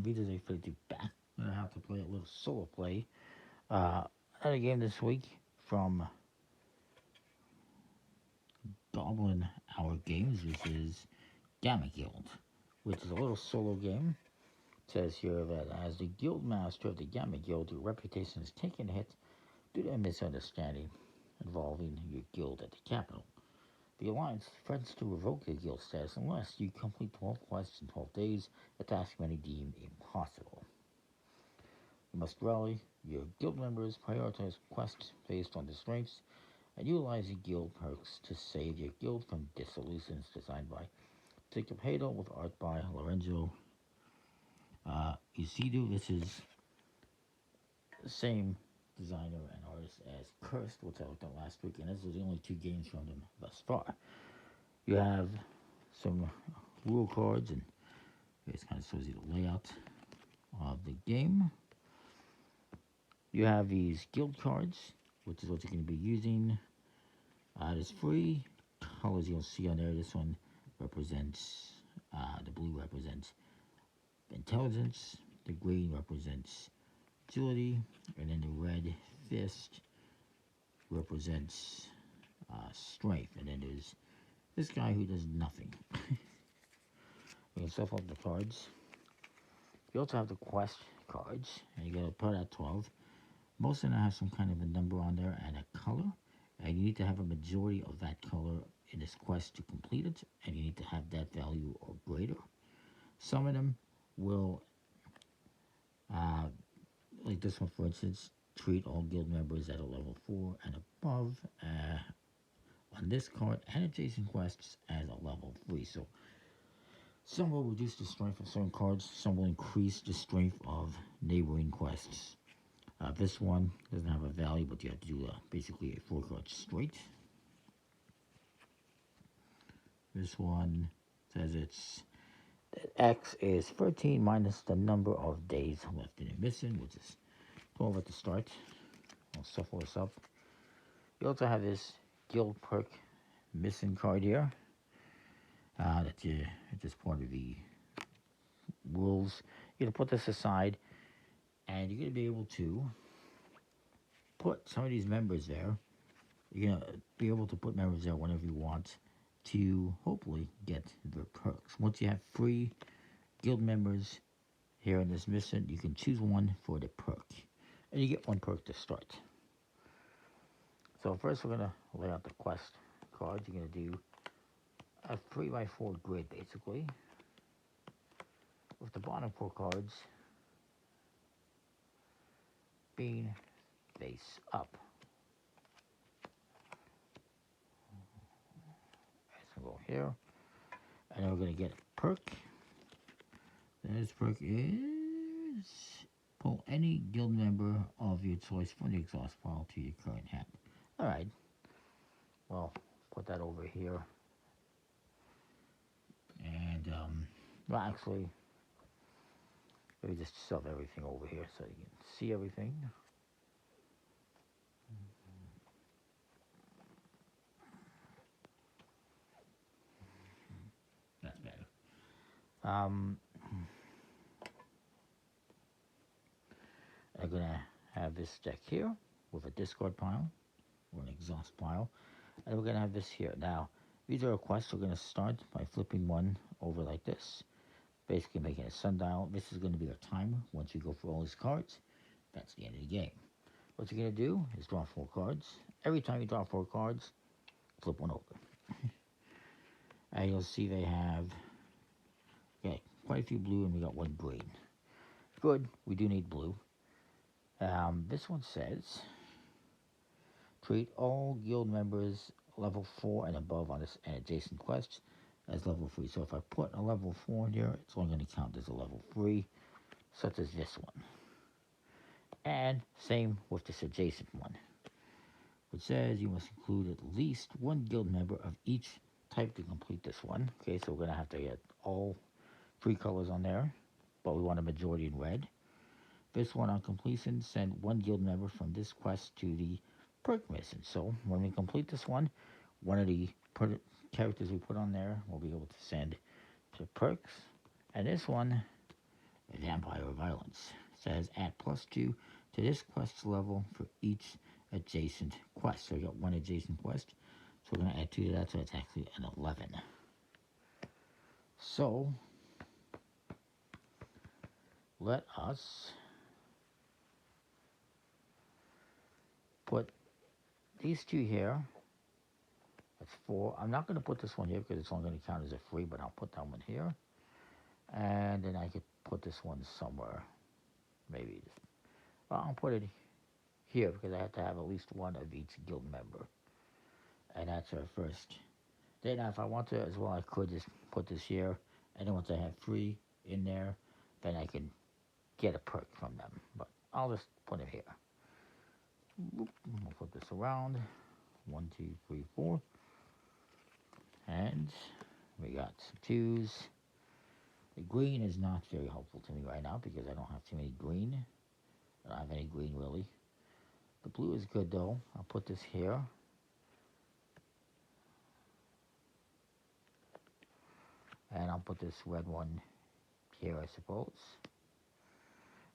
Wiedersehen für die back. I'm gonna have to play a little solo play. Uh, Another game this week from Goblin Hour Games, which is Gamma Guild, which is a little solo game. It says here that as the guild master of the Gamma Guild, your reputation is taking a hit due to a misunderstanding involving your guild at the capital. The Alliance threatens to revoke your guild status unless you complete 12 quests in 12 days, a task many deem impossible. You must rally your guild members, prioritize quests based on their strengths, and utilize the guild perks to save your guild from dissolutions designed by Ticapado with art by Lorenzo Isidu. This is the same designer and artist as Cursed, which I looked at last week, and this is the only two games from them thus far. You have some rule cards, and it kind of shows you the layout of the game. You have these guild cards, which is what you're going to be using. It's free. Colors you'll see on there. This one represents, the blue represents intelligence, the green represents agility, and then the red fist represents strength. And then there's this guy who does nothing. You can stuff up the cards. You also have the quest cards, and you gotta put out 12. Most of them have some kind of a number on there and a color, and you need to have a majority of that color in this quest to complete it, and you need to have that value or greater. Some of them will, like this one for instance, treat all guild members at a level 4 and above on this card, and adjacent quests as a level 3. So some will reduce the strength of certain cards, some will increase the strength of neighboring quests. This one doesn't have a value, but you have to do basically a 4 card straight. This one says it's X is 13 minus the number of days left in the mission, which is 12 at the start. I'll shuffle this up. You also have this guild perk mission card here. It's just part of the rules. You're gonna put this aside, and you're gonna be able to put some of these members there. You're gonna be able to put members there whenever you want to hopefully get their perks. Once you have 3 guild members here in this mission, you can choose one for the perk, and you get 1 perk to start. So first we're gonna lay out the quest cards. You're gonna do a 3x4 grid basically, with the bottom 4 cards being face up. So we'll go here, and then we're gonna get a perk. This perk is pull any guild member of your choice from the exhaust pile to your current hand. Alright, well, put that over here. And, well, actually, let me just shove everything over here so you can see everything. That's better. I'm gonna have this deck here with a discard pile or an exhaust pile, and we're gonna have this here. Now, these are quests. We're gonna start by flipping one over like this, basically making a sundial. This is gonna be our timer. Once you go through all these cards, that's the end of the game. What you're gonna do is draw 4 cards. Every time you draw 4 cards, flip one over. And you'll see they have quite a few blue, and we got 1 green. Good, we do need blue. This one says, treat all guild members level 4 and above on this and adjacent quests as level 3. So if I put a level 4 in here, it's only going to count as a level 3, such as this one. And same with this adjacent one, which says you must include at least 1 guild member of each type to complete this one. Okay, so we're going to have to get all 3 colors on there, but we want a majority in red. This one on completion, send 1 guild member from this quest to the perk mission. So when we complete this one of the characters we put on there will be able to send to perks. And this one, the vampire violence. It says add +2 to this quest level for each adjacent quest. So we got one adjacent quest. So we're going to add 2 to that, so it's actually an 11. So let us put these 2 here. That's 4. I'm not going to put this one here because it's only going to count as a free, but I'll put that one here. And then I could put this one somewhere. Maybe. Well, I'll put it here because I have to have at least one of each guild member. And that's our first. Then if I want to as well, I could just put this here. And then once I have 3 in there, then I can get a perk from them. But I'll just put it here. We'll flip this around. 1, 2, 3, 4. And we got some 2s. The green is not very helpful to me right now because I don't have too many green. I don't have any green really. The blue is good though. I'll put this here. And I'll put this red one here, I suppose.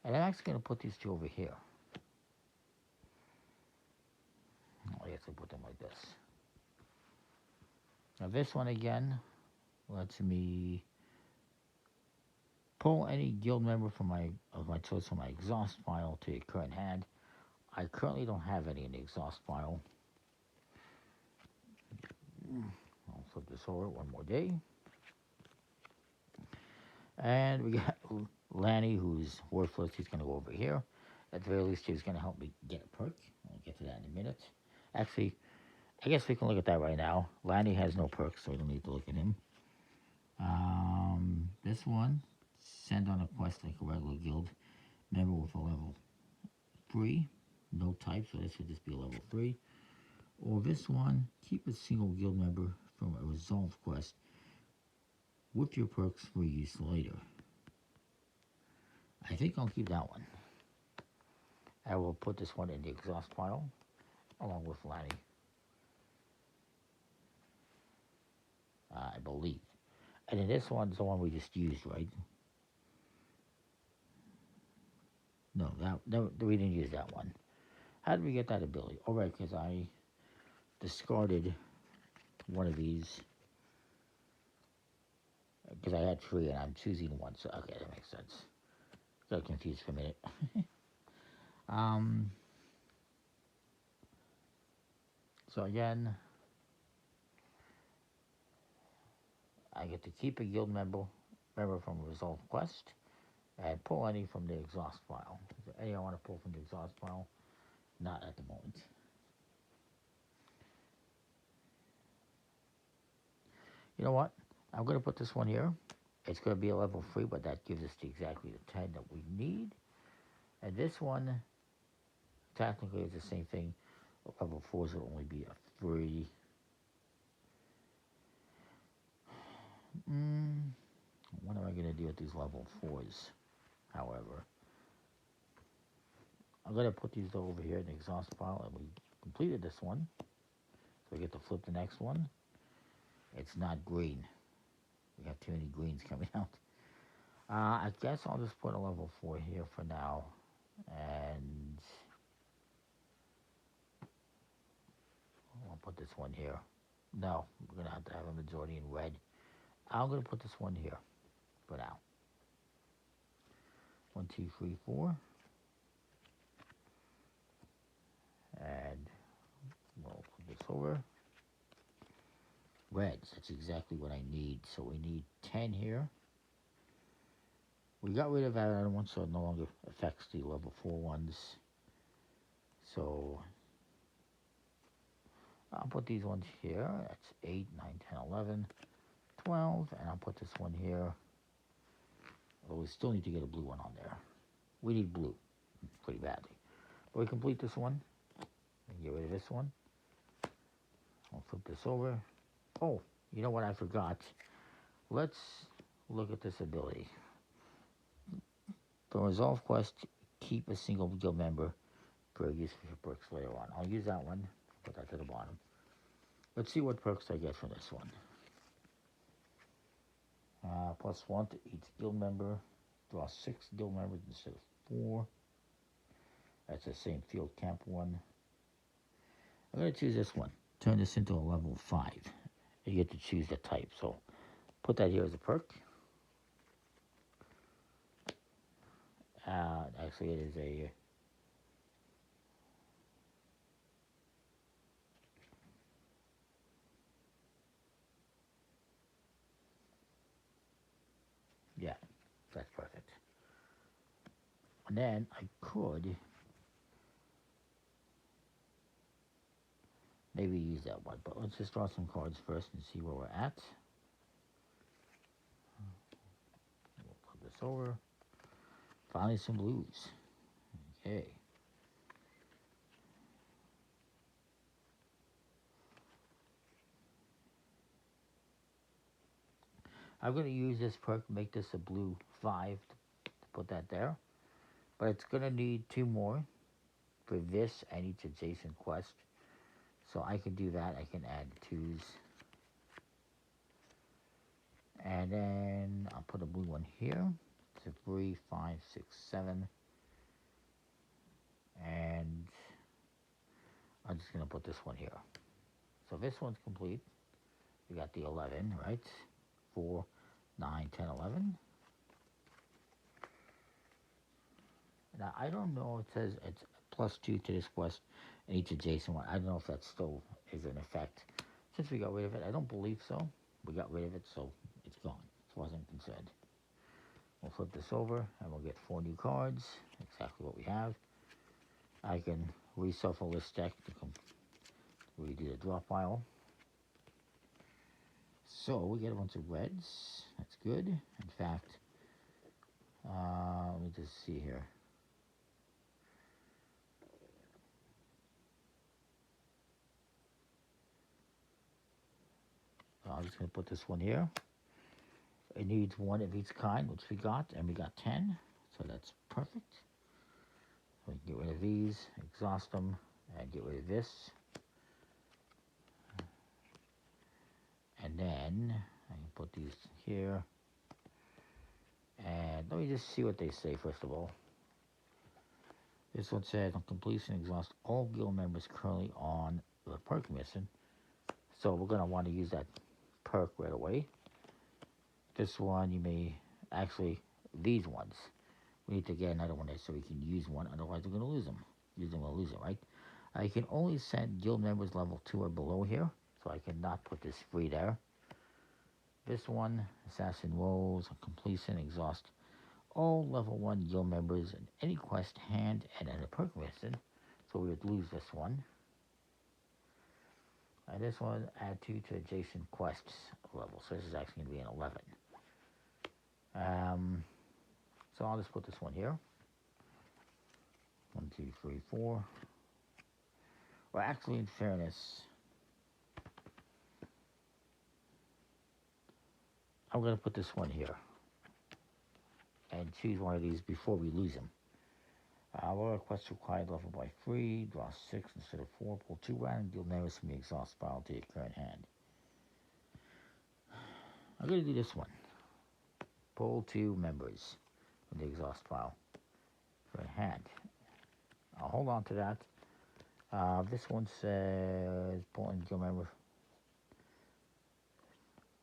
And I'm actually going to put these 2 over here. I guess I'll put them like this. Now this one again lets me pull any guild member from of my choice from my exhaust file to your current hand. I currently don't have any in the exhaust file. I'll flip this over one more day. And we got Lanny, who's worthless. He's going to go over here. At the very least, he's going to help me get a perk. I'll get to that in a minute. Actually, I guess we can look at that right now. Lanny has no perks, so we don't need to look at him. This one, send on a quest like a regular guild member with a level 3. No type, so this would just be a level 3. Or this one, keep a single guild member from a resolve quest with your perks for use later. I think I'll keep that one. I will put this one in the exhaust pile along with Lanny. I believe. And then this one's the one we just used, right? No, we didn't use that one. How did we get that ability? Oh, right, because I discarded one of these. Because I had 3 and I'm choosing 1. So, okay, that makes sense. Got confused for a minute. So again, I get to keep a guild member from a resolve quest and pull any from the exhaust file. Is there any I want to pull from the exhaust file? Not at the moment. You know what? I'm going to put this one here. It's going to be a level 3, but that gives us exactly the 10 that we need. And this one, technically, is the same thing. Level 4s will only be a 3. What am I going to do with these level 4s, however? I'm going to put these over here in the exhaust file, and we completed this one. So we get to flip the next one. It's not green. We have too many greens coming out. I guess I'll just put a level 4 here for now. And I'll put this one here. No, we're going to have a majority in red. I'm going to put this one here for now. 1, 2, 3, 4. And we'll put this over. Reds, that's exactly what I need. So we need 10 here. We got rid of that other one, so it no longer affects the level 4 ones. So I'll put these ones here. That's 8, 9, 10, 11, 12. And I'll put this one here. Well, we still need to get a blue one on there. We need blue pretty badly. But we complete this one. And get rid of this one. I'll flip this over. Oh, you know what I forgot? Let's look at this ability. For resolve quest, keep a single guild member for use for your perks later on. I'll use that one. Put that to the bottom. Let's see what perks I get from this one. +1 to each guild member Draw 6 guild members instead of 4. That's the same field camp one. I'm going to choose this one. Turn this into a level 5. You get to choose the type. So put that here as a perk. Actually, it is a... Yeah, that's perfect. And then I could maybe use that one, but let's just draw some cards first and see where we're at. We'll put this over. Finally, some blues. Okay. I'm going to use this perk, make this a blue 5 to put that there. But it's going to need 2 more for this and each adjacent quest. So I can do that. I can add 2s. And then I'll put a blue one here. So 3, 5, 6, 7. And I'm just going to put this one here. So this one's complete. We got the 11, right? 4, 9, 10, 11. Now, I don't know, it says it's +2 to this quest and each adjacent one. I don't know if that still is in effect. Since we got rid of it, I don't believe so. We got rid of it, so it's gone, as far as I'm concerned. We'll flip this over, and we'll get 4 new cards, exactly what we have. I can reshuffle this deck to redo the draw pile. So, we get a bunch of reds. That's good. In fact, let me just see here. I'm just going to put this one here. It needs 1 of each kind, which we got, and we got 10. So that's perfect. We can get rid of these, exhaust them, and get rid of this. And then I can put these here. And let me just see what they say first of all. This one says, on completion, exhaust all guild members currently on the perk mission. So we're going to want to use that perk right away. This one, you may actually, these ones, we need to get another one there so we can use one, otherwise we're going to lose them. Use them, we'll lose it, right? I can only send guild members level 2 or below here, so I cannot put this free there. This one, Assassin Rolls, on completion, exhaust all level 1 guild members in any quest hand and in a perk mission, so we would lose this one. And this one, add 2 to adjacent quests level, so this is actually going to be an 11. So I'll just put this one here. 1, 2, 3, 4. Well, actually, in fairness, I'm going to put this one here and choose one of these before we lose them. Lower quest required level by 3. Draw 6 instead of 4. Pull 2 random guild members from the exhaust pile to your current hand. I'm going to do this one. Pull 2 members from the exhaust pile for a hand. I'll hold on to that. This one says pulling guild member.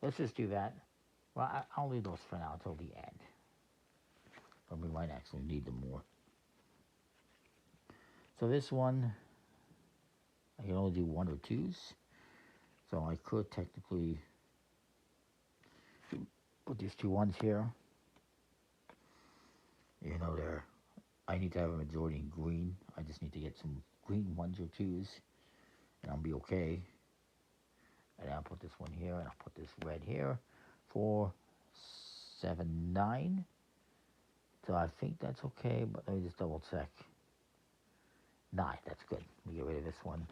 Let's just do that. Well, I'll leave those for now until the end. But we might actually need them more. So this one, I can only do 1 or 2s. So I could technically put these 2 ones here. You know, I need to have a majority in green. I just need to get some green 1s or 2s, and I'll be okay. And I'll put this one here, and I'll put this red here. 4, 7, 9. So I think that's okay, but let me just double check. 9, that's good. We get rid of this one.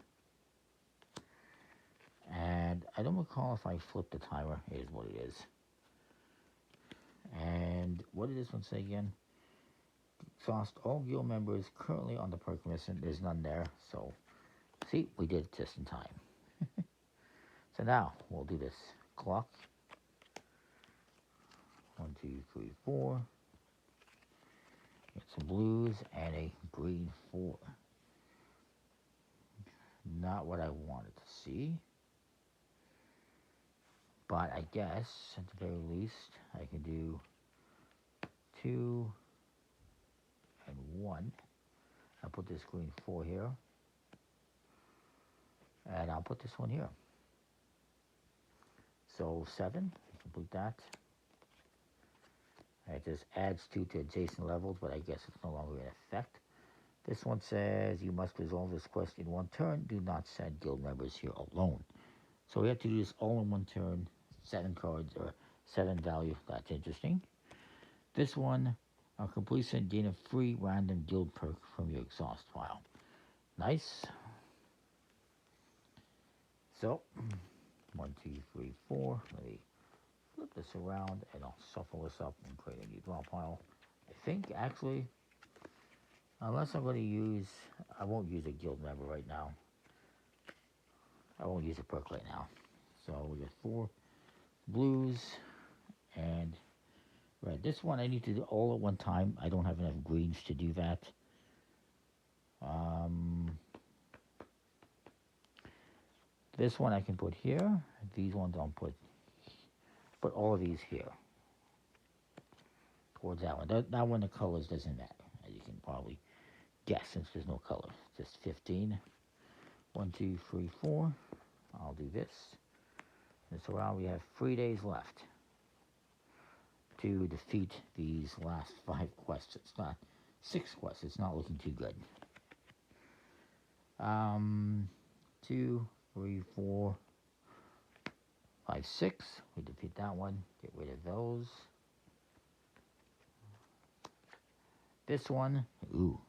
And I don't recall if I flipped the timer. Here's what it is. And what did this one say again? Exhaust all guild members currently on the perk mission. There's none there, so see, we did it just in time. So now we'll do this clock. 1, 2, 3, 4. blues and a green 4. Not what I wanted to see. But I guess, at the very least, I can do 2 and 1. I'll put this green 4 here. And I'll put this one here. So 7, complete that. It just adds 2 to adjacent levels, but I guess it's no longer in effect. This one says you must resolve this quest in 1 turn. Do not send guild members here alone. So we have to do this all in 1 turn. 7 cards or 7 value. That's interesting. This one, on completion, gain a free random guild perk from your exhaust file. Nice. So, 1, 2, 3, 4. Let me flip this around and I'll shuffle this up and create a new draw pile. I think actually, unless I'm going to use, I won't use a guild member right now. I won't use a perk right now. So we got 4 blues and red. This one I need to do all at one time. I don't have enough greens to do that. This one I can put here. These ones I'll put all of these here. Towards that one. That one, the colors doesn't matter, as you can probably guess, since there's no color. Just 15. 1, 2, 3, 4. I'll do this. This around, we have 3 days left to defeat these last 5 quests. It's not 6 quests. It's not looking too good. 2, 3, 4, 5, 6. We defeat that one. Get rid of those. This one, ooh,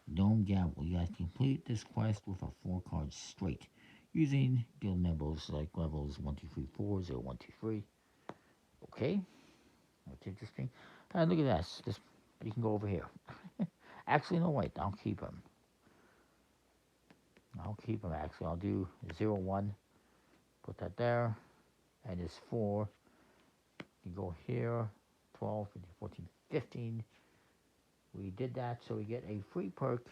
Gnome Gavel. You have to complete this quest with a 4 card straight, using guild members like levels 1, 2, 3, 4, 0, 1, 2, 3. Okay, that's interesting. And look at this. You can go over here. Actually, no, wait, I'll keep him. Actually. I'll do 0, 1. Put that there. And this 4. You go here. 12, 15, 14, 15. We did that, so we get a free perk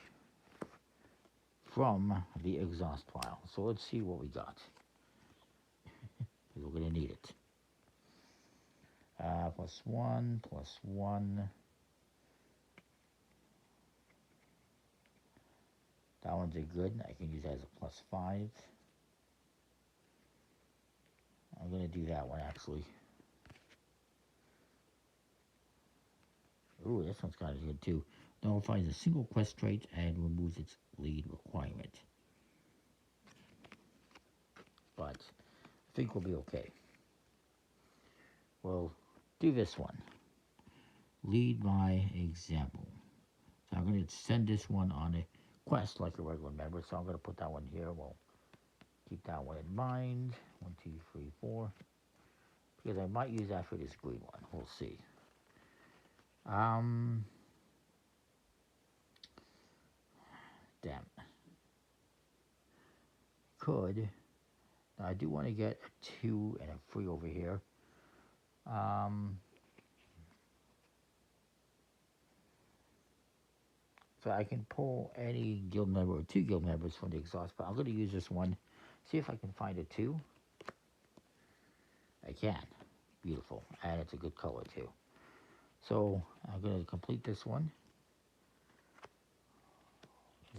from the exhaust pile. So let's see what we got. We're going to need it. +1, +1. That one's a good. I can use that as a +5. I'm going to do that one, actually. Ooh, this one's kind of good, too. Nullifies a single quest trait and removes its lead requirement. But I think we'll be okay. We'll do this one. Lead by example. So I'm going to send this one on a quest like a regular member. So I'm going to put that one here. We'll keep that one in mind. 1, 2, 3, 4. Because I might use that for this green one. We'll see. Damn. Could. Now I do want to get a 2 and a 3 over here. So I can pull any guild member or 2 guild members from the exhaust, but I'm going to use this one. See if I can find a 2. I can. Beautiful. And it's a good color too. So I'm going to complete this one.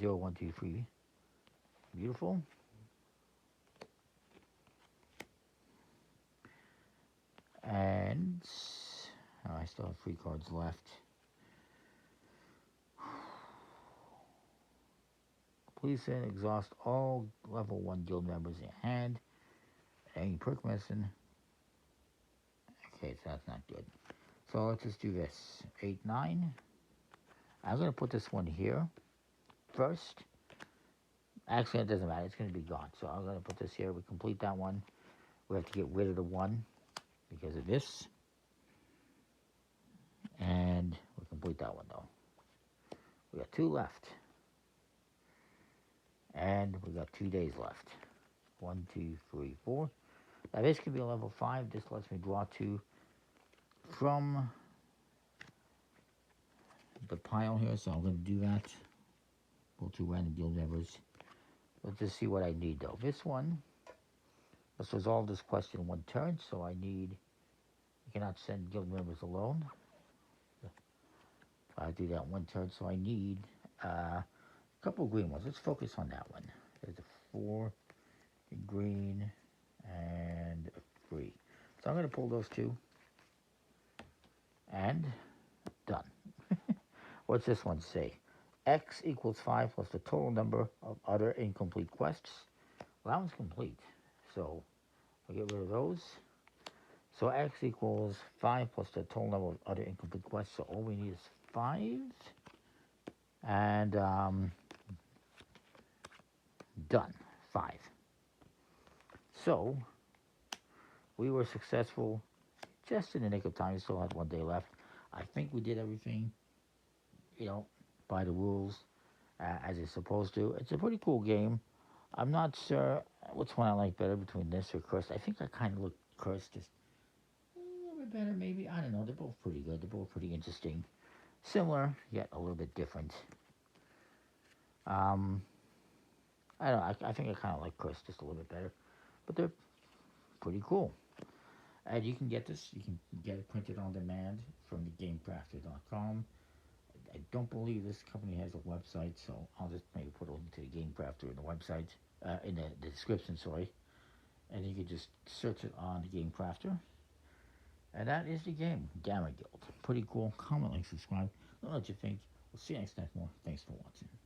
0, 1, 2, 3. Beautiful. And I still have 3 cards left. Please exhaust all level 1 guild members in hand. Any perk missing. Okay, so that's not good. So let's just do this. 8, 9. I'm going to put this one here first. Actually, it doesn't matter. It's going to be gone. So I'm going to put this here. We complete that one. We have to get rid of the 1 because of this. And we'll complete that one, though. We got 2 left. And we got 2 days left. 1, 2, 3, 4. Now this can be a level 5. This lets me draw 2 from the pile here, so I'm going to do that. Pull 2 random guild members. Let's just see what I need, though. This one, let's resolve this quest in 1 turn, so I need... You cannot send guild members alone. I do that 1 turn, so I need a couple of green ones. Let's focus on that one. There's a 4 green and a 3. So I'm going to pull those 2. And done. What's this one say? X equals 5 plus the total number of other incomplete quests. Well, that one's complete. So I'll get rid of those. So X equals 5 plus the total number of other incomplete quests. So all we need is 5. And done. 5. So we were successful just in the nick of time. We still had 1 day left. I think we did everything, you know, by the rules as it's supposed to. It's a pretty cool game. I'm not sure which one I like better between this or Cursed. I think I kind of look Cursed just a little bit better, maybe. I don't know. They're both pretty good. They're both pretty interesting. Similar, yet a little bit different. I don't know. I think I kind of like Cursed just a little bit better. But they're pretty cool. And you can get this. You can get it printed on demand from the GameCrafter.com. I don't believe this company has a website, so I'll just maybe put a link to the GameCrafter in the website, in the description, sorry. And you can just search it on the GameCrafter. And that is the game, Gamma Guild. Pretty cool. Comment, like, subscribe. Let me know what you think. We'll see you next time more. Thanks for watching.